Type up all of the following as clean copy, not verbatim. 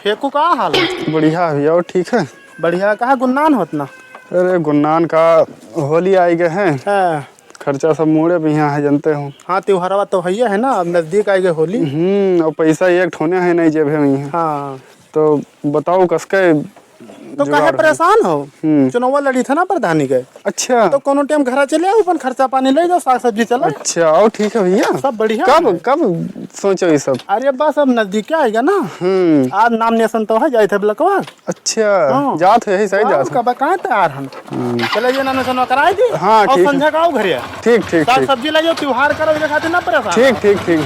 फेकू का हाल है? बढ़िया भैया और ठीक है। बढ़िया। कहा गुन्नान होत ना? अरे गुन्नान का होली आई गए हैं, खर्चा सब मोड़े भी यहाँ है जानते हो। हाँ त्योहारवा तो है ना, अब नजदीक आई गए होली। और पैसा एक ठोने है नहीं जेब में। हाँ तो बताओ कसके तो काहे परेशान हो? चुनाव लड़ी था ना प्रधानी के। अच्छा तो कोनो टाइम घर चले आओ, अपन खर्चा पानी ले जाओ, साग सब्जी चला। अच्छा और ठीक है भैया, सब बढ़िया। कब सोचो ये सब? अरे बस अब नजदीक आएगा ना। आज नामिनेशन तो है, जाए थे ब्लकवा। अच्छा जात है सही जात कब कहाँ तैयार हम चले जाए, नामिनेशन कराए दी। हाँ और संध्या का आओ घर। ठीक ठीक साग सब्जी ले जाओ, त्योहार करो, इसके खातिर ना परेशान। ठीक ठीक ठीक।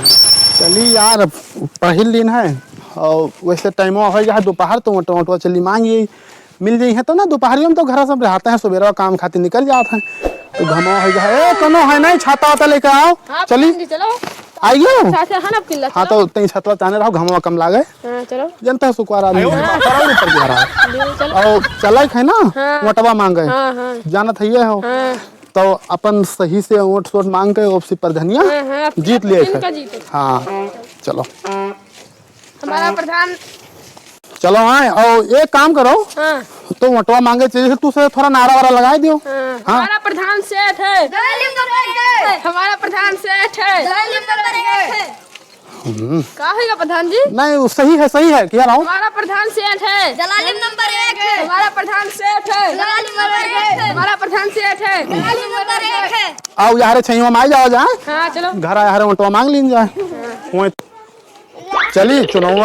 चलिए यार, पहल दिन है और वैसे टाइम हो जाए दोपहर, तो ऑटो चली मांगी मिल जाई है तो ना। दोपहरियों में तो घर सब रहते हैं, सवेरा काम खातिर निकल जाते हैं। तो घमा हो जाए कोनो है नहीं, छाता वाता लेकर आओ। चली चलो आइयो। हाँ तो तीन छतवा चाहने रहो, घमा कम लागे। चलो जनता है सुकुआर आदमी ऊपर जा रहा है और चल है ना। वोटवा मांगे जानत है हो, तो अपन सही से वोट सोट मांग के ओपसी पर धनिया जीत लिए। हाँ चलो हमारा प्रधान। चलो हाँ, और एक काम करो। तो वोटवा मांगे चाहिए तू से थोड़ा नारा वारा लगा दियो। हमारा प्रधान सेठ है, हमारा प्रधान सेठ है। क्या होगा प्रधान जी? नहीं सही है क्या रहा हूँ। हमारा प्रधान सेठ है, दलाली नंबर 1 है। हमारा प्रधान सेठ है, दलाली नंबर 1 है। हमारा प्रधान सेठ है, दलाली नंबर 1 है। आओ यार छैया में आ जाओ जाए। हाँ चलो घर आया वोटवा मांग लीन जाए। चलिए चुनाव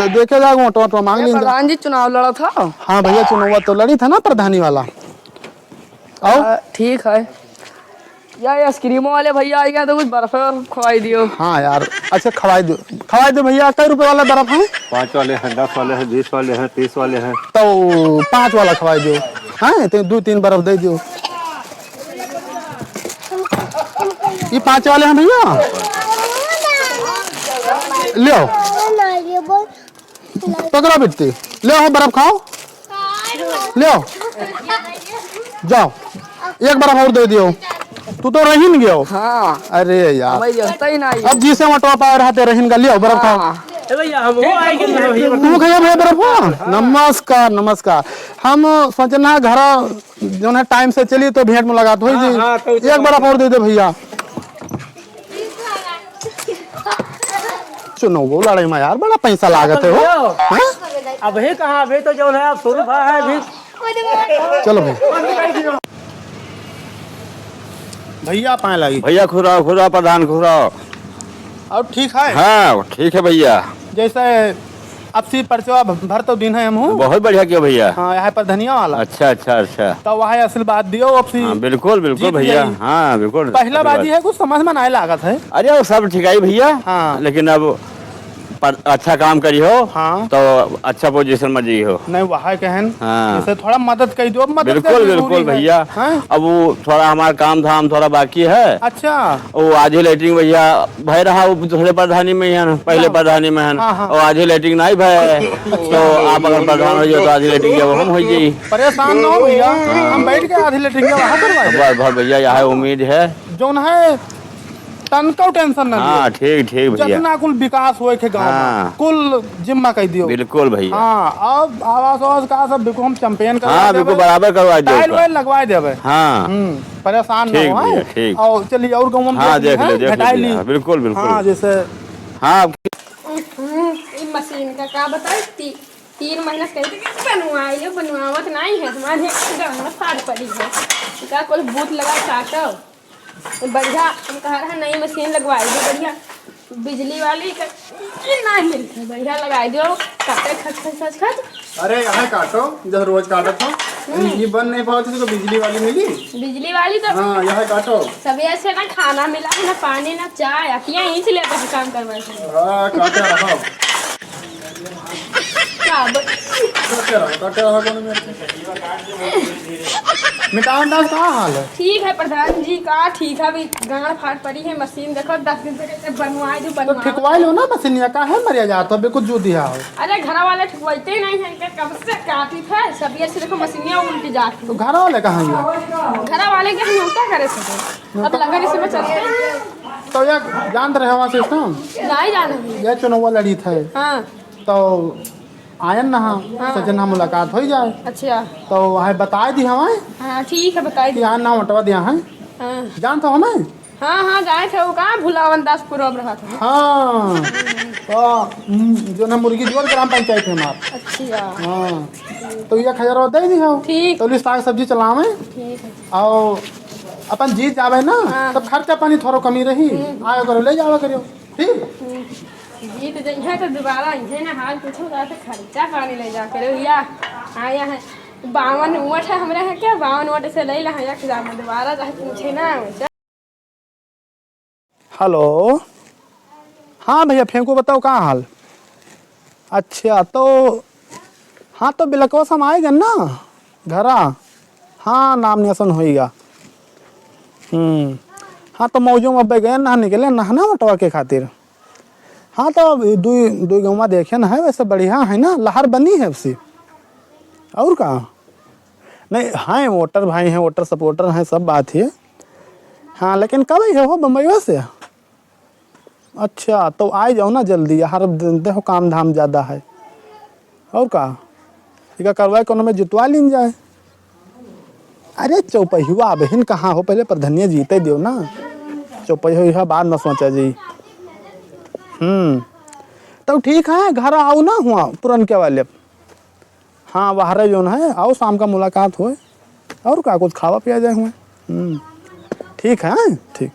देखे जाओ, वोटवा मांग लीन जाए। प्रधान जी चुनाव लड़ा था। हाँ भैया चुनाव तो लड़ी था ना प्रधानी वाला। आओ ठीक है यार, आइसक्रीमों वाले भैया आ गए तो कुछ बर्फ खवाई दियो। हाँ यार अच्छा खवाई दो भैया। कई रुपए वाला बर्फ है? 5 वाले हैं, 10 वाले हैं, 20 वाले हैं, 30 वाले हैं। तो 5 वाला खवाई दो। हाँ तो 2-3 बर्फ दे दियो। ये 5 वाले हैं भैया, ले पकड़ो बिट्टी, ले बर्फ खाओ, ले जाओ। एक बर्फ और दे दियो। तू तो रहीन गयो। हाँ अरे यार ही नहीं। अब जी से वोटवा पाए रहते रहीन का, लियो बर्फ खाओ। तू खाइए भैया बर्फ। नमस्कार नमस्कार। हम सोचना घर जो है टाइम से चली तो भेंट मुलाकात हो जी। एक बर्फ और दे दे भैया। चुनाव लड़ाई में यार बड़ा पैसा लागत है हो। अब है कहाँ, अभी तो जो है अब शुरू है अभी। चलो भाई भैया पाए लगी। भैया खुरा प्रधान खुरा। और ठीक है? हाँ ठीक है भैया। जैसे अब सी पर्चवा भर तो दिन है हम। बहुत बढ़िया क्यों भैया। हाँ यहाँ पर धनिया वाला। अच्छा तो वहाँ आशीर्वाद दियो अब सी। हाँ, बिल्कुल भैया। हाँ बिल्कुल। पहला बाजी है कुछ समझ में नहीं लागत है। अरे वो सब ठीक है भैया। हाँ लेकिन अब अच्छा काम करी हो। हाँ तो अच्छा पोजीशन में जी हो। नहीं वहाँ कहन। हाँ जैसे थोड़ा मदद कर दो। बिल्कुल भैया। अब वो थोड़ा हमारा काम धाम थोड़ा बाकी है। अच्छा वो आधी लाइटिंग भैया भाई रहा, वो दूसरे प्रधानी में है, पहले प्रधानी में है। और आधी लाइटिंग नहीं भाई, तो आप अगर प्रधान हो जाए तो आधी लाइटिंग हम हो जाए। परेशान ना हो भैया, हम बैठ के आधी लेटिंग वहाँ करवाए। बस भैया यहाँ उम्मीद है जो है तनको टेंशन ना। हाँ ठीक भैया। जितना कुल विकास होए के गांव में कुल जिम्मा कह दियो। बिल्कुल भैया। हाँ अब आवास का सब बिल्कुल हम चैंपियन कर। हाँ बिल्कुल बराबर करवा दो। टाइल वाइल लगवा देबे। हाँ परेशान ना हो। ठीक। और चलिए और गांव में हाँ देख लो बिल्कुल। हाँ जैसे हाँ मशीन का क्या बताए, 3 महीना कहते बनवावत नहीं है, हमारे फाड़ पड़ी है। क्या कोई बूथ लगा चाटो तो बढ़िया। हम कह रहे हैं नई मशीन लगवाई दो बढ़िया, बिजली वाली नहीं मिलती है, बढ़िया लगाई दो। काटे खच। अरे यहाँ काटो जब रोज काटत हो। ये बंद नहीं पाती तो बिजली वाली मिली। बिजली वाली तो हाँ यहाँ काटो। सभी ऐसे ना खाना मिला है, ना पानी ना चाय, अपिया यहीं से लेकर के काम करवाए। हाँ काटे रहो मिटावन दास कहाँ हाल है? ठीक है प्रधान जी का ठीक है। अभी गांड फाट पड़ी है, मशीन देखो 10 दिन से बनवाए जो तो ठिकवा लो ना मशीन का है मरिया जाता है कुछ जो दिया हो। अरे घर वाले ठिकवाते ही नहीं है, कब से काटी थे सब ये से देखो मशीनियाँ उल्टी जाती। तो घर वाले कहाँ है? घर वाले के हम क्या करे सके, अब लगा इसी में चलते। तो ये जानते रहे वहाँ सिस्टम नहीं जाने ये चुनाव लड़ी थे। हाँ तो आयन ना सजन हम मुलाकात हो जाए अच्छा तो वहाँ बता दी हमें हाँ ठीक है बताई कि यहाँ नाम हटवा दिया है हाँ जान तो हमें हाँ हाँ गए थे वो कहाँ भुलावन दासपुर अब रहा था हाँ तो जो ना मुर्गी जोर ग्राम पंचायत है हमारा अच्छा हाँ तो ये 1000 दे दी हो ठीक तो साग सब्जी चलावे ठीक है और अपन जीत जावे ना तब खर्चा पानी थोड़ा कमी रही आयो करो ले जावा करियो ठीक जीत जइहे तो दोबारा इहे ना हाल पूछो तो खर्चा पानी ले जा कर या आया है 52 वोट है हमरा है क्या 52 वोट से ले ला है एग्जाम में दोबारा चाहे पूछे ना हेलो हाँ भैया फेंको बताओ कहाँ हाल अच्छा तो हाँ तो बिलकवा हम आएगा ना घरा हाँ नामिनेशन होएगा हाँ तो मौजों में गए ना निकले नहाना वटवा के खातिर हाँ तो दू गौवा देखे ना है वैसे बढ़िया है ना लहर बनी है उसी और कहाँ नहीं हैं वोटर भाई हैं वोटर सपोर्टर हैं सब बात है हाँ लेकिन कब है हो बम्बई से अच्छा तो आ जाओ ना जल्दी यार देखो काम धाम ज़्यादा है और का ठीक है करवाए कोनो में जुतवा लीन जाए अरे चौपहिया बहन कहाँ हो पहले प्रधानिया जीते दियो ना चौपहिया बाद न सोचा जी तो ठीक है घर आओ ना हुआ पुरन के वाले हाँ बाहर जो है आओ शाम का मुलाकात हो और क्या कुछ खावा पिया जाए हुए ठीक है ठीक